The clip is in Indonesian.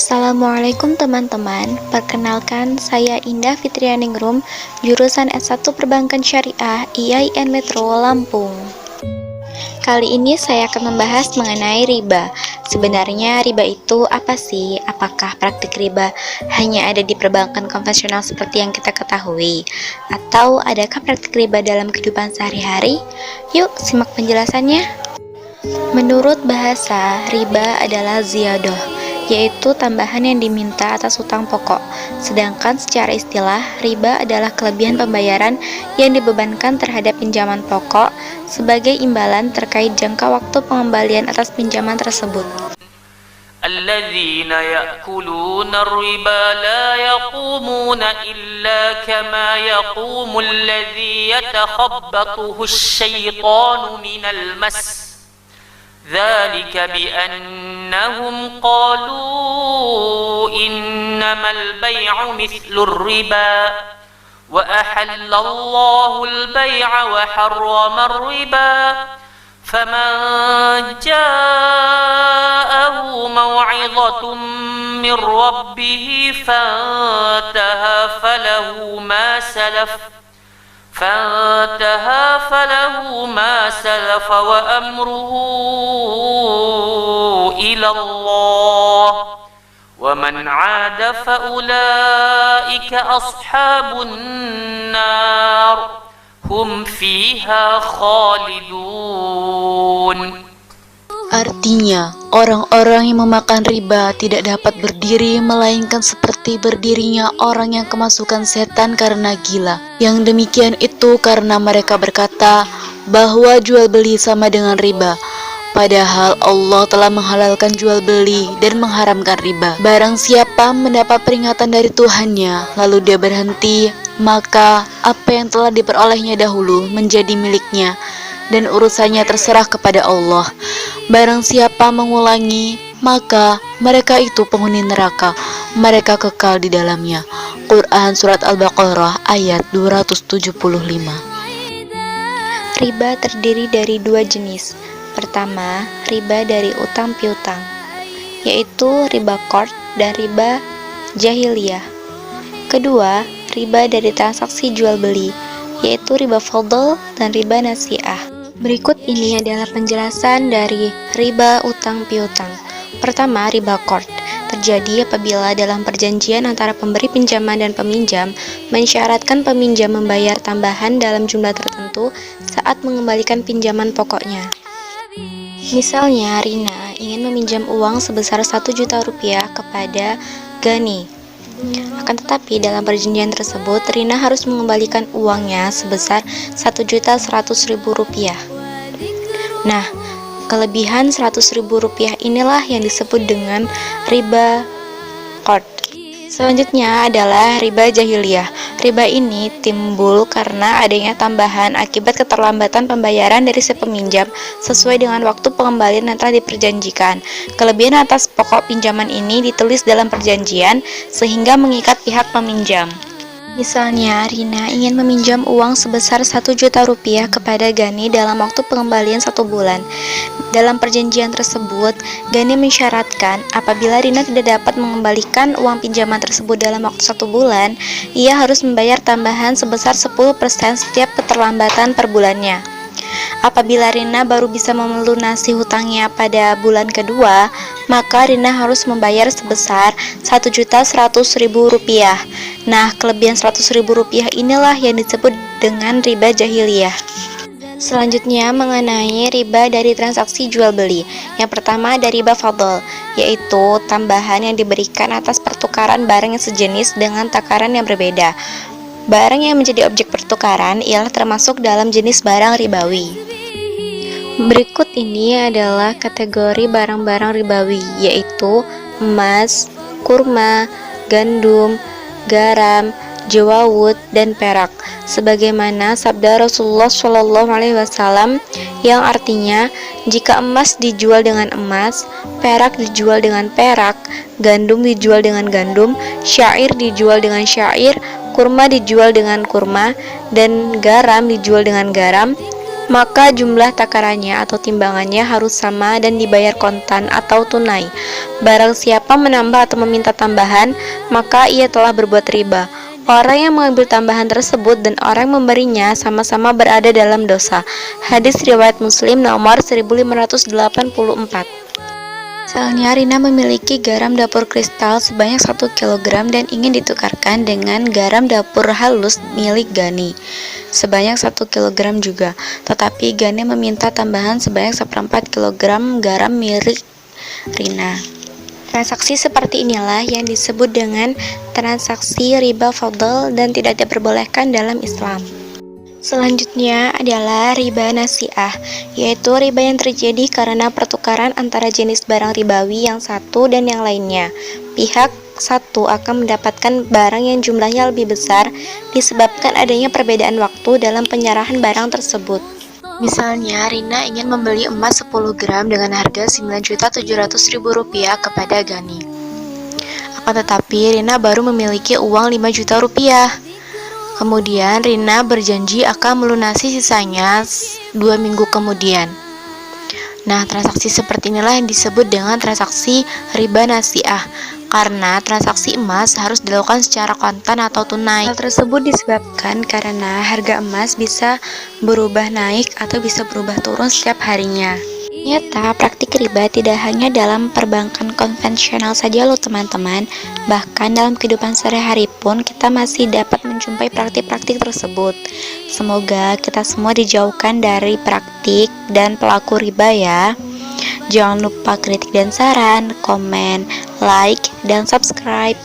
Assalamualaikum teman-teman, perkenalkan saya Indah Fitrianingrum, jurusan S1 Perbankan Syariah IAIN Metro Lampung. Kali ini saya akan membahas mengenai riba. Sebenarnya riba itu apa sih? Apakah praktik riba hanya ada di perbankan konvensional seperti yang kita ketahui? Atau adakah praktik riba dalam kehidupan sehari-hari? Yuk simak penjelasannya. Menurut bahasa, riba adalah ziyadah, yaitu tambahan yang diminta atas hutang pokok. Sedangkan secara istilah, riba adalah kelebihan pembayaran yang dibebankan terhadap pinjaman pokok sebagai imbalan terkait jangka waktu pengembalian atas pinjaman tersebut. الذين يأكلون الربا لا يقومون إلا كما يقوم الذي يتخبطه الشيطان من المس ذلك بأنهم قالوا إنما البيع مثل الربا وأحل الله البيع وحرم الربا فمن جاءه موعظة من ربه فانتهى فله ما سلف وأمره إلى الله ومن عاد فأولئك أصحاب النار هم فيها خالدون. Artinya, orang-orang yang memakan riba tidak dapat berdiri melainkan seperti berdirinya orang yang kemasukan setan karena gila. Yang demikian itu karena mereka berkata bahwa jual beli sama dengan riba. Padahal Allah telah menghalalkan jual beli dan mengharamkan riba. Barang siapa mendapat peringatan dari Tuhannya, lalu dia berhenti, maka apa yang telah diperolehnya dahulu menjadi miliknya, dan urusannya terserah kepada Allah. Barang siapa mengulangi, maka mereka itu penghuni neraka, mereka kekal di dalamnya. Quran Surat Al-Baqarah ayat 275. Riba terdiri dari dua jenis. Pertama, riba dari utang piutang, yaitu riba qard dan riba jahiliyah. Kedua, riba dari transaksi jual beli, yaitu riba fadl dan riba nasi'ah. Berikut ini adalah penjelasan dari riba utang piutang. Pertama, riba qard terjadi apabila dalam perjanjian antara pemberi pinjaman dan peminjam mensyaratkan peminjam membayar tambahan dalam jumlah tertentu saat mengembalikan pinjaman pokoknya. Misalnya, Rina ingin meminjam uang sebesar 1 juta rupiah kepada Gani. Akan tetapi dalam perjanjian tersebut, Rina harus mengembalikan uangnya sebesar 1.100.000 rupiah. Nah, kelebihan 100.000 rupiah inilah yang disebut dengan riba qard. Selanjutnya adalah riba jahiliyah. Riba ini timbul karena adanya tambahan akibat keterlambatan pembayaran dari si peminjam sesuai dengan waktu pengembalian yang telah diperjanjikan. Kelebihan atas pokok pinjaman ini ditulis dalam perjanjian sehingga mengikat pihak peminjam. Misalnya, Rina ingin meminjam uang sebesar 1 juta rupiah kepada Gani dalam waktu pengembalian 1 bulan. Dalam perjanjian tersebut, Gani mensyaratkan apabila Rina tidak dapat mengembalikan uang pinjaman tersebut dalam waktu 1 bulan, ia harus membayar tambahan sebesar 10% setiap keterlambatan per bulannya. Apabila Rina baru bisa melunasi hutangnya pada bulan kedua, maka Rina harus membayar sebesar 1.100.000 rupiah. Nah, kelebihan 100.000 rupiah inilah yang disebut dengan riba jahiliyah. Selanjutnya mengenai riba dari transaksi jual beli. Yang pertama ada riba fadl, yaitu tambahan yang diberikan atas pertukaran barang yang sejenis dengan takaran yang berbeda. Barang yang menjadi objek pertukaran ialah termasuk dalam jenis barang ribawi. Berikut ini adalah kategori barang-barang ribawi, yaitu emas, kurma, gandum, garam, jawawut, dan perak. Sebagaimana sabda Rasulullah SAW yang artinya, jika emas dijual dengan emas, perak dijual dengan perak, gandum dijual dengan gandum, syair dijual dengan syair, kurma dijual dengan kurma, dan garam dijual dengan garam, maka jumlah takarannya atau timbangannya harus sama dan dibayar kontan atau tunai. Barang siapa menambah atau meminta tambahan, maka ia telah berbuat riba. Orang yang mengambil tambahan tersebut dan orang yang memberinya sama-sama berada dalam dosa. Hadis riwayat Muslim nomor 1584. Misalnya Rina memiliki garam dapur kristal sebanyak 1 kg dan ingin ditukarkan dengan garam dapur halus milik Gani sebanyak 1 kg juga, tetapi Gani meminta tambahan sebanyak 1/4 kg garam milik Rina. Transaksi seperti inilah yang disebut dengan transaksi riba fadl dan tidak diperbolehkan dalam Islam. Selanjutnya adalah riba nasi'ah, yaitu riba yang terjadi karena pertukaran antara jenis barang ribawi yang satu dan yang lainnya. Pihak satu akan mendapatkan barang yang jumlahnya lebih besar disebabkan adanya perbedaan waktu dalam penyerahan barang tersebut. Misalnya, Rina ingin membeli emas 10 gram dengan harga Rp9.700.000 kepada Gani. Akan tetapi, Rina baru memiliki uang Rp5 juta. Kemudian Rina berjanji akan melunasi sisanya 2 minggu kemudian. Nah, transaksi seperti inilah yang disebut dengan transaksi riba nasi'ah, karena transaksi emas harus dilakukan secara kontan atau tunai. Hal tersebut disebabkan karena harga emas bisa berubah naik atau bisa berubah turun setiap harinya. Ternyata praktik riba tidak hanya dalam perbankan konvensional saja loh teman-teman, bahkan dalam kehidupan sehari-hari pun kita masih dapat menjumpai praktik-praktik tersebut. Semoga kita semua dijauhkan dari praktik dan pelaku riba ya. Jangan lupa kritik dan saran, komen, like, dan subscribe.